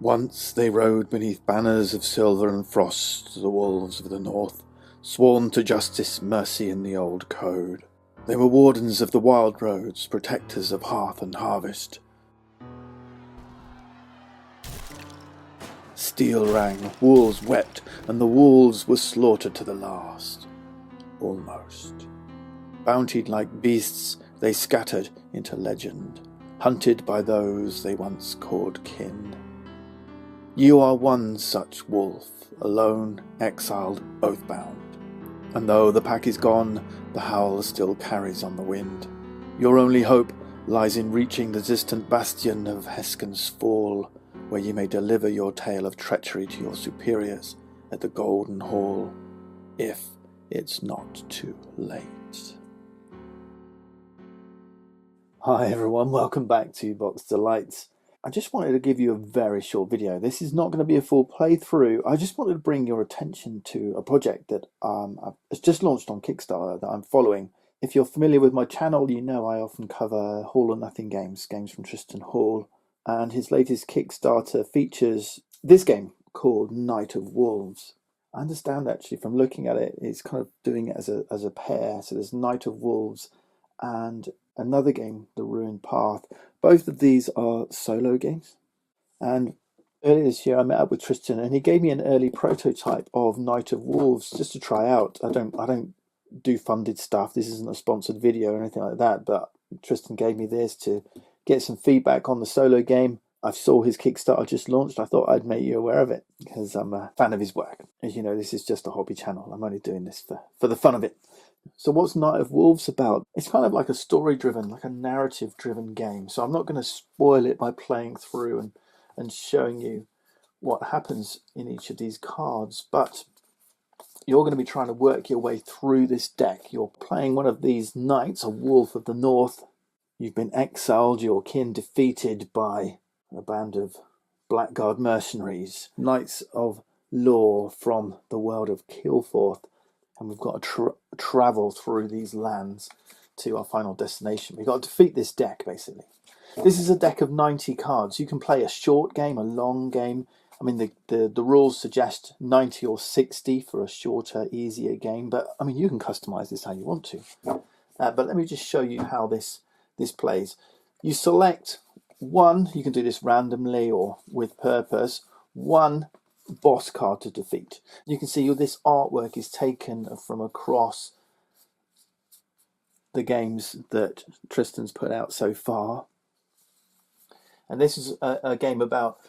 Once they rode beneath banners of silver and frost, the wolves of the north, sworn to justice, mercy, and the old code. They were wardens of the wild roads, protectors of hearth and harvest. Steel rang, wolves wept, and the wolves were slaughtered to the last. Almost. Bountied like beasts, they scattered into legend, hunted by those they once called kin. You are one such wolf, alone, exiled, oath-bound. And though the pack is gone, the howl still carries on the wind. Your only hope lies in reaching the distant bastion of Heskin's Fall, where you may deliver your tale of treachery to your superiors at the Golden Hall, if it's not too late. Hi everyone, welcome back to Box Delights. I just wanted to give you a very short video. This is not going to be a full playthrough. I just wanted to bring your attention to a project that it's just launched on Kickstarter that I'm following. If you're familiar with my channel, you know I often cover Hall or Nothing games from Tristan Hall. And his latest Kickstarter features this game called Night of Wolves. I understand actually from looking at it, it's kind of doing it as a pair. So there's Night of Wolves and another game, The Ruined Path. Both of these are solo games. And earlier this year I met up with Tristan and he gave me an early prototype of Night of Wolves just to try out. I don't do funded stuff. This isn't a sponsored video or anything like that, but Tristan gave me this to get some feedback on the solo game. I saw his Kickstarter just launched. I thought I'd make you aware of it because I'm a fan of his work. As you know, this is just a hobby channel. I'm only doing this for the fun of it. So what's Night of Wolves about? It's kind of like a story-driven, like a narrative-driven game. So I'm not going to spoil it by playing through and showing you what happens in each of these cards. But you're going to be trying to work your way through this deck. You're playing one of these knights, a wolf of the north. You've been exiled, your kin defeated by a band of blackguard mercenaries, knights of law from the world of Kilforth. And we've got to travel through these lands to our final destination. We've got to defeat this deck, basically. This is a deck of 90 cards. You can play a short game, a long game. I mean, the rules suggest 90 or 60 for a shorter, easier game. But, I mean, you can customize this how you want to. But let me just show you how this plays. You select one, you can do this randomly or with purpose, one boss card to defeat. You can see this artwork is taken from across the games that Tristan's put out so far. And this is a game about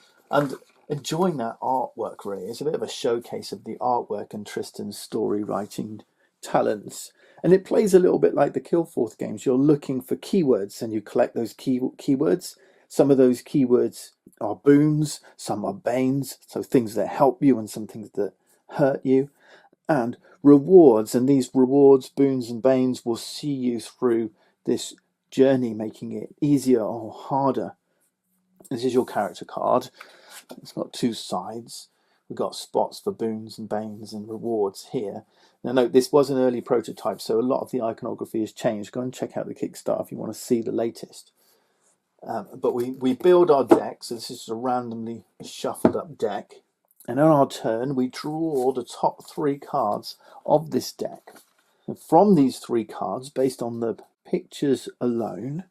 enjoying that artwork, really. It's a bit of a showcase of the artwork and Tristan's story writing talents. And it plays a little bit like the Kilforth games. You're looking for keywords and you collect those keywords. Some of those keywords are boons, some are banes, so things that help you and some things that hurt you. And rewards, and these rewards, boons and banes will see you through this journey, making it easier or harder. This is your character card. It's got two sides. We've got spots for boons and banes and rewards here. Now note, this was an early prototype, so a lot of the iconography has changed. Go and check out the Kickstarter if you want to see the latest. But we build our deck, so this is a randomly shuffled up deck. And on our turn, we draw the top 3 cards of this deck. And from these 3 cards, based on the pictures alone,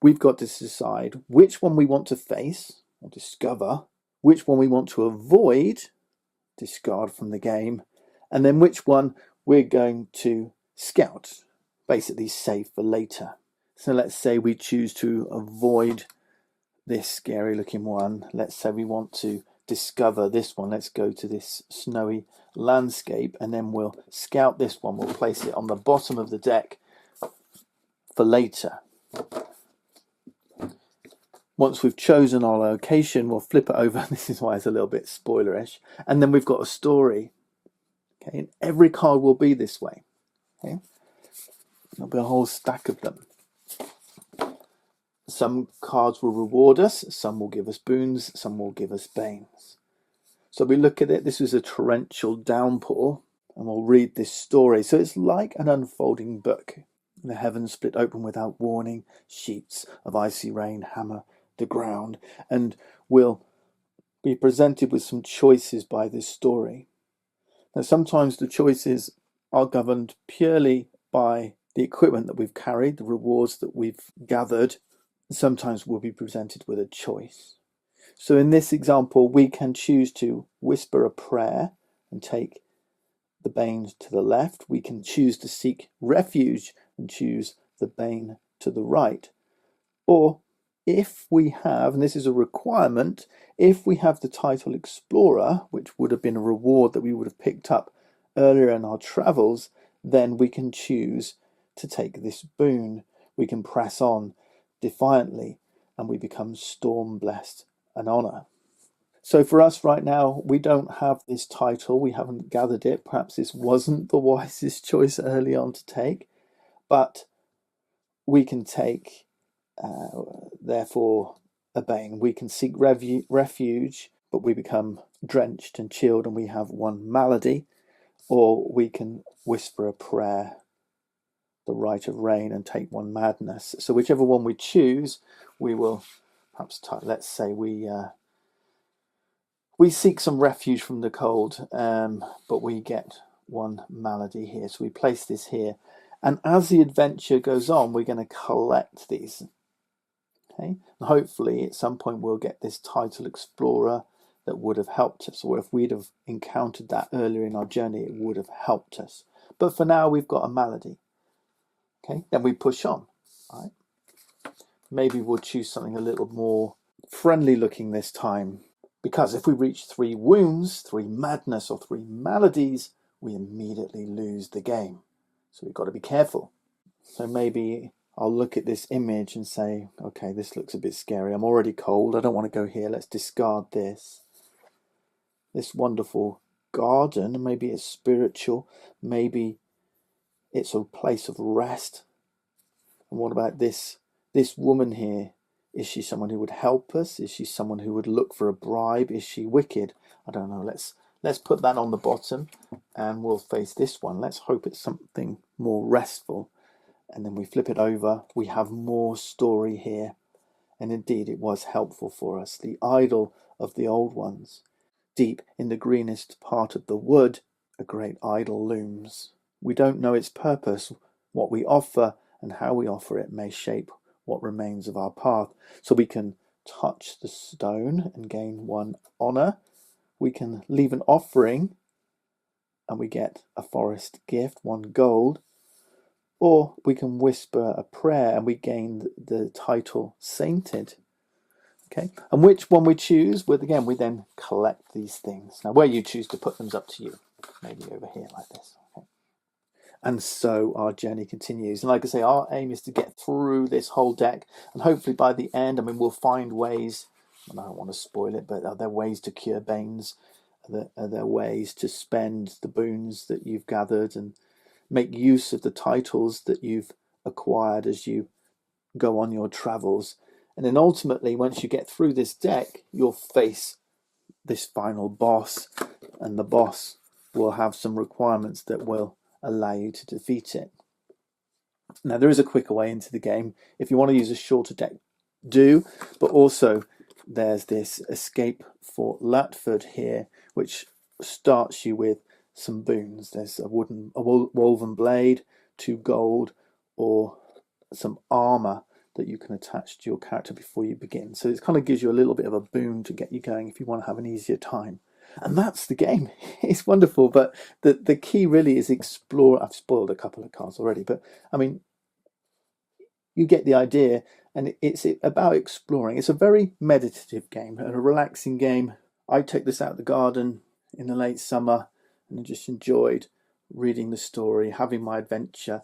we've got to decide which one we want to face or discover, which one we want to avoid, discard from the game, and then which one we're going to scout, basically save for later. So let's say we choose to avoid this scary looking one. Let's say we want to discover this one. Let's go to this snowy landscape and then we'll scout this one. We'll place it on the bottom of the deck for later. Once we've chosen our location, we'll flip it over. This is why it's a little bit spoilerish. And then we've got a story. Okay, and every card will be this way. Okay, there'll be a whole stack of them. Some cards will reward us, some will give us boons, some will give us banes. So we look at it, this is a torrential downpour, and we'll read this story. So it's like an unfolding book. The heavens split open without warning, sheets of icy rain hammer the ground, and we'll be presented with some choices by this story. Now, sometimes the choices are governed purely by the equipment that we've carried, the rewards that we've gathered. Sometimes we'll be presented with a choice. So in this example, we can choose to whisper a prayer and take the bane to the left. We can choose to seek refuge and choose the bane to the right. Or if we have, and this is a requirement, if we have the title Explorer, which would have been a reward that we would have picked up earlier in our travels, then we can choose to take this boon. We can press on defiantly and we become storm blessed and honor. So for us right now, we don't have this title. We haven't gathered it. Perhaps this wasn't the wisest choice early on to take, but we can take, therefore, a bane. We can seek refuge, but we become drenched and chilled and we have one malady. Or we can whisper a prayer, the rite of rain, and take one madness. So whichever one we choose, we will perhaps, let's say we seek some refuge from the cold, but we get one malady here. So we place this here. And as the adventure goes on, we're going to collect these. Okay? And hopefully at some point we'll get this title Explorer that would have helped us. Or if we'd have encountered that earlier in our journey, it would have helped us. But for now, we've got a malady. Okay? Then we push on. All right? Maybe we'll choose something a little more friendly looking this time. Because if we reach 3 wounds, 3 madness, or 3 maladies, we immediately lose the game. So we've got to be careful. So maybe I'll look at this image and say, okay, this looks a bit scary. I'm already cold. I don't want to go here. Let's discard this. This wonderful garden, maybe it's spiritual. Maybe it's a place of rest. And what about this woman here? Is she someone who would help us? Is she someone who would look for a bribe? Is she wicked? I don't know. Let's put that on the bottom and we'll face this one. Let's hope it's something more restful. And then we flip it over. We have more story here. And indeed, it was helpful for us. The idol of the old ones. Deep in the greenest part of the wood, a great idol looms. We don't know its purpose. What we offer and how we offer it may shape what remains of our path. So we can touch the stone and gain 1 honor. We can leave an offering and we get a forest gift, 1 gold. Or we can whisper a prayer and we gain the title Sainted. Okay, and which one we choose, we then collect these things. Now where you choose to put them is up to you. Maybe over here like this. Okay. And so our journey continues. And like I say, our aim is to get through this whole deck. And hopefully by the end, we'll find ways, and I don't want to spoil it, but are there ways to cure banes? Are there ways to spend the boons that you've gathered and make use of the titles that you've acquired as you go on your travels? And then ultimately, once you get through this deck, you'll face this final boss. And the boss will have some requirements that will allow you to defeat it. Now, there is a quicker way into the game. If you want to use a shorter deck, do. But also, there's this escape for Latford here, which starts you with some boons. There's a woven blade, 2 gold, or some armor that you can attach to your character before you begin. So it kind of gives you a little bit of a boon to get you going if you want to have an easier time. And that's the game. It's wonderful, but the key really is explore. I've spoiled a couple of cards already, but I mean, you get the idea, and it's about exploring. It's a very meditative game and a relaxing game. I take this out of the garden in the late summer and just enjoyed reading the story, having my adventure.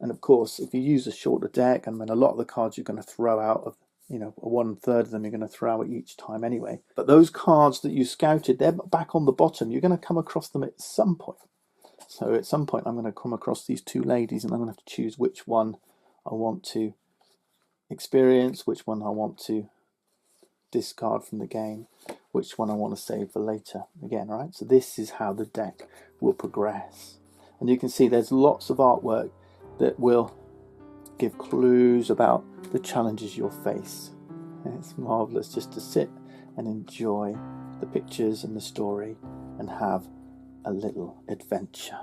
And of course, if you use a shorter deck, a lot of the cards you're going to throw out of, 1/3 of them you're going to throw out each time anyway. But those cards that you scouted, they're back on the bottom. You're going to come across them at some point. So at some point, I'm going to come across these 2 ladies, and I'm going to have to choose which one I want to experience, which one I want to discard from the game, which one I want to save for later. Again, right? So this is how the deck will progress. And you can see there's lots of artwork that will give clues about the challenges you'll face. And it's marvellous just to sit and enjoy the pictures and the story and have a little adventure.